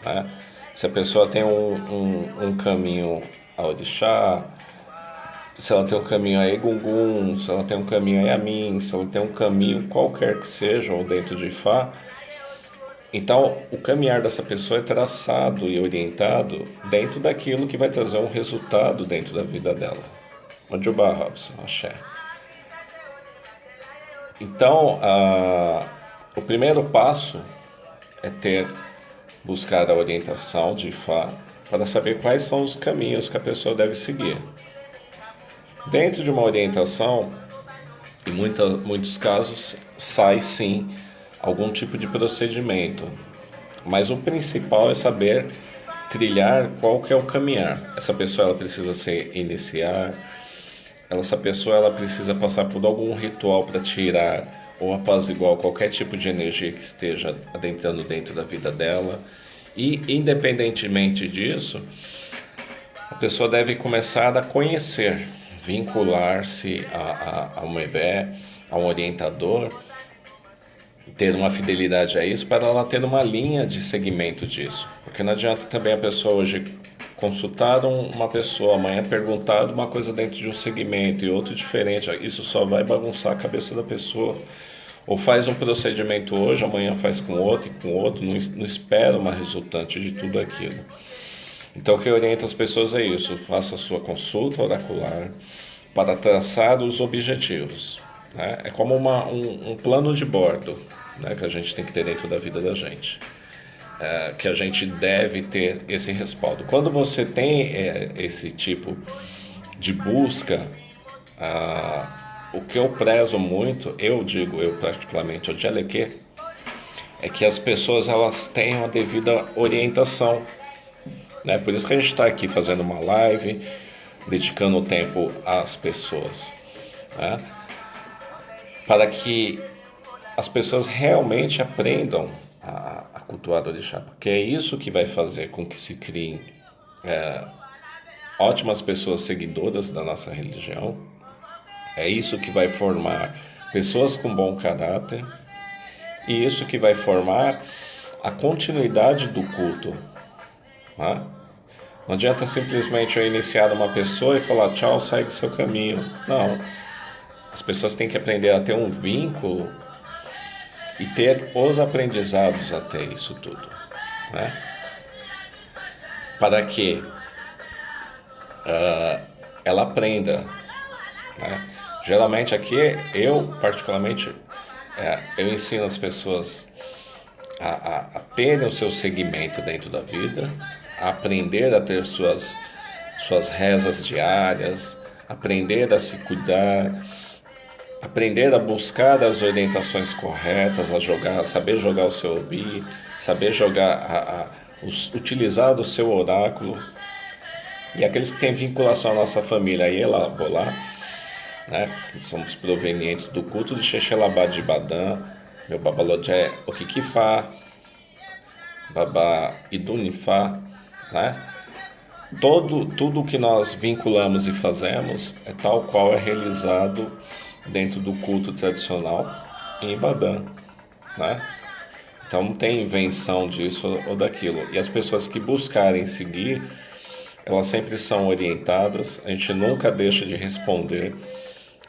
né? Se a pessoa tem um caminho a orixá, se ela tem um caminho a Egungun, se ela tem um caminho a Yamin, se ela tem um caminho qualquer que seja, ou dentro de Ifá, então o caminhar dessa pessoa é traçado e orientado dentro daquilo que vai trazer um resultado dentro da vida dela. Manjubá, Robson, axé. Então, o primeiro passo é buscar a orientação de Ifá para saber quais são os caminhos que a pessoa deve seguir. Dentro de uma orientação, em muitos casos, sai sim algum tipo de procedimento, mas o principal é saber trilhar qual que é o caminhar. Essa pessoa ela precisa se iniciar, essa pessoa ela precisa passar por algum ritual para tirar ou apaziguar qualquer tipo de energia que esteja adentrando dentro da vida dela. E independentemente disso, a pessoa deve começar a conhecer, vincular-se a um EBE, a um orientador, ter uma fidelidade a isso para ela ter uma linha de segmento disso. Porque não adianta também a pessoa hoje consultar uma pessoa, amanhã perguntar uma coisa dentro de um segmento e outro diferente. Isso só vai bagunçar a cabeça da pessoa. Ou faz um procedimento hoje, amanhã faz com outro e com outro, não espera uma resultante de tudo aquilo. Então o que orienta as pessoas é isso: faça a sua consulta oracular para traçar os objetivos, né? É como um plano de bordo, né, que a gente tem que ter dentro da vida da gente, que a gente deve ter esse respaldo. Quando você tem esse tipo de busca, o que eu prezo muito, eu particularmente, o Jeleque, é que as pessoas elas tenham a devida orientação, né? Por isso que a gente está aqui fazendo uma live, dedicando o tempo às pessoas, né? Para que as pessoas realmente aprendam a cultuar o orixá, porque é isso que vai fazer com que se criem ótimas pessoas seguidoras da nossa religião, é isso que vai formar pessoas com bom caráter, e isso que vai formar a continuidade do culto, né? Não adianta simplesmente eu iniciar uma pessoa e falar tchau, segue seu caminho. Não. As pessoas têm que aprender a ter um vínculo e ter os aprendizados até isso tudo, né? Para que ela aprenda, né? Geralmente aqui, eu particularmente, eu ensino as pessoas a terem o seu segmento dentro da vida, a aprender a ter suas rezas diárias, aprender a se cuidar, aprender a buscar as orientações corretas, saber jogar o seu obi, saber utilizar o seu oráculo. E aqueles que têm vinculação à nossa família, aí elaborar, né, que somos provenientes do culto de Xexelabá de Badã, meu babalodé Okikifá, Babá Idunifá, né? Tudo que nós vinculamos e fazemos é tal qual é realizado dentro do culto tradicional em Ibadã, né? Então não tem invenção disso ou daquilo. E as pessoas que buscarem seguir, elas sempre são orientadas. A gente nunca deixa de responder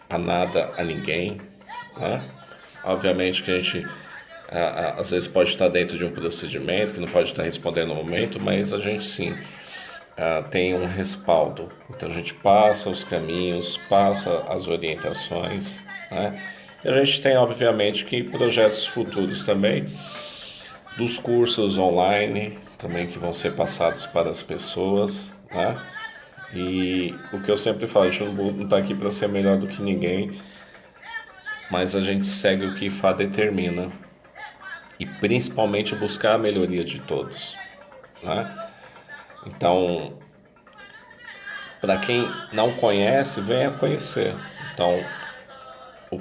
a nada, a ninguém, né? Obviamente que a gente às vezes pode estar dentro de um procedimento que não pode estar respondendo no momento, mas a gente sim tem um respaldo. Então a gente passa os caminhos, passa as orientações, né? E a gente tem obviamente que projetos futuros também, dos cursos online também que vão ser passados para as pessoas, né? E o que eu sempre falo, a gente não está aqui para ser melhor do que ninguém, mas a gente segue o que Ifá determina e principalmente buscar a melhoria de todos, né? Então, para quem não conhece, venha conhecer. Então,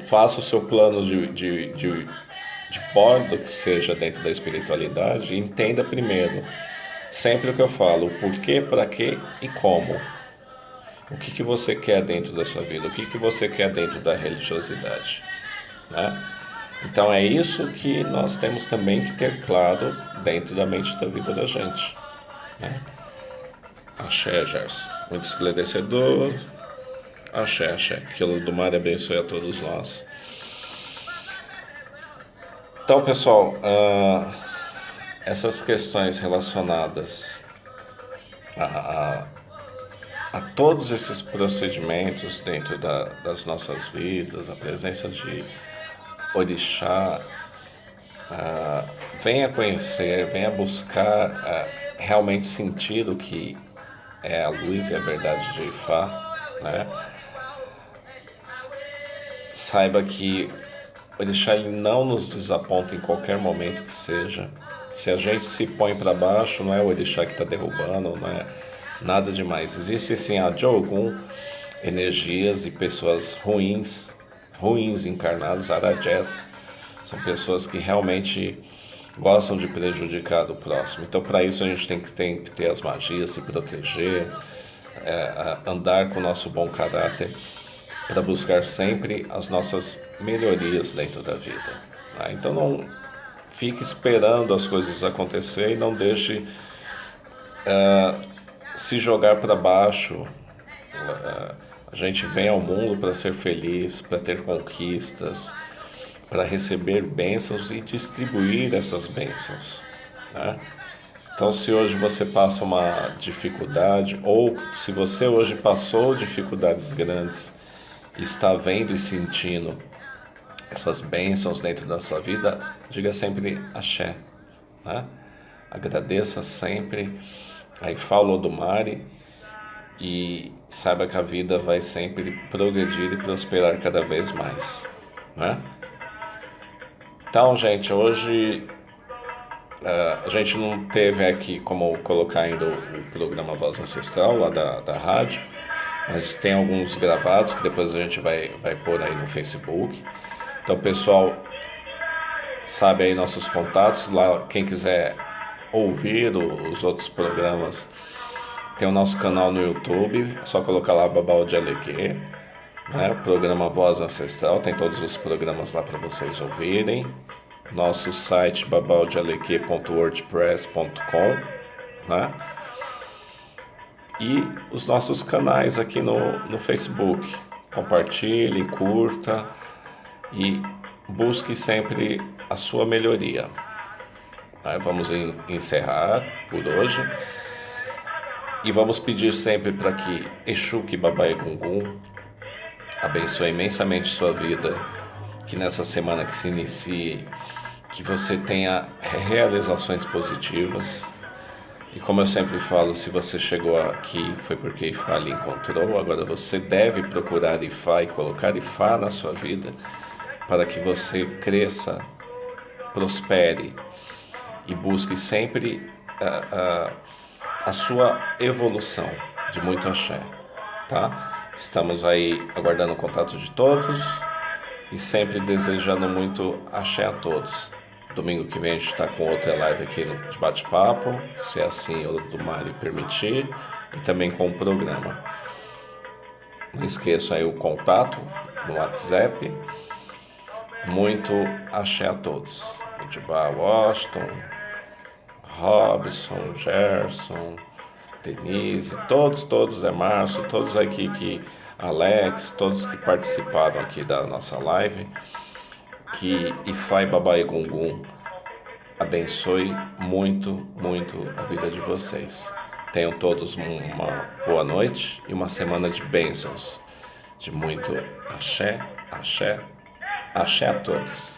faça o seu plano de de bordo que seja dentro da espiritualidade, entenda primeiro, sempre o que eu falo, o porquê, para quê e como. O que você quer dentro da sua vida, o que você quer dentro da religiosidade, né? Então é isso que nós temos também que ter claro dentro da mente da vida da gente, né? Axé, Gerson. Muito esclarecedor. Axé, axé. Que o do mar abençoe a todos nós. Então, pessoal, essas questões relacionadas a todos esses procedimentos dentro das nossas vidas, a presença de orixá, venha conhecer, venha buscar realmente sentir o que é a luz e a verdade de Ifá, né? Saiba que o orixá ele não nos desaponta em qualquer momento que seja. Se a gente se põe para baixo, não é o orixá que está derrubando, não é nada demais. Existe sim a Jogum, energias e pessoas ruins encarnadas, arajés, são pessoas que realmente gostam de prejudicar o próximo. Então, para isso a gente tem que ter as magias, se proteger, andar com o nosso bom caráter, para buscar sempre as nossas melhorias dentro da vida, tá? Então não fique esperando as coisas acontecer e não deixe se jogar para baixo. A gente vem ao mundo para ser feliz, para ter conquistas, para receber bênçãos e distribuir essas bênçãos, né? Então, se hoje você passa uma dificuldade, ou se você hoje passou dificuldades grandes, está vendo e sentindo essas bênçãos dentro da sua vida, diga sempre axé, né? Agradeça sempre a Ifá Olodumare e saiba que a vida vai sempre progredir e prosperar cada vez mais, né? Então, gente, hoje a gente não teve aqui como colocar ainda o programa Voz Ancestral lá da rádio, mas tem alguns gravados que depois a gente vai pôr aí no Facebook. Então, pessoal, sabe aí nossos contatos lá, quem quiser ouvir os outros programas, tem o nosso canal no YouTube, é só colocar lá Babau de Alequê, né? Programa Voz Ancestral, tem todos os programas lá para vocês ouvirem. Nosso site babaudealeque.wordpress.com, né? E os nossos canais aqui no Facebook. Compartilhe, curta e busque sempre a sua melhoria. Aí vamos encerrar por hoje e vamos pedir sempre para que Exu, Babá e Gungun abençoe imensamente sua vida, que nessa semana que se inicie, que você tenha realizações positivas. E como eu sempre falo, se você chegou aqui foi porque Ifá lhe encontrou. Agora você deve procurar Ifá e colocar Ifá na sua vida para que você cresça, prospere e busque sempre a sua evolução. De muito axé, tá? Estamos aí aguardando o contato de todos e sempre desejando muito axé a todos. Domingo que vem a gente está com outra live aqui de bate-papo, se assim o Olodumare permitir, e também com o programa. Não esqueçam aí o contato no WhatsApp. Muito axé a todos. Edibá, Washington, Robson, Gerson, Denise, todos, Márcio, todos aqui Alex, todos que participaram aqui da nossa live. Que Ifá e Babá e Gungun abençoe muito a vida de vocês. Tenham todos uma boa noite e uma semana de bênçãos, de muito axé, axé, axé a todos.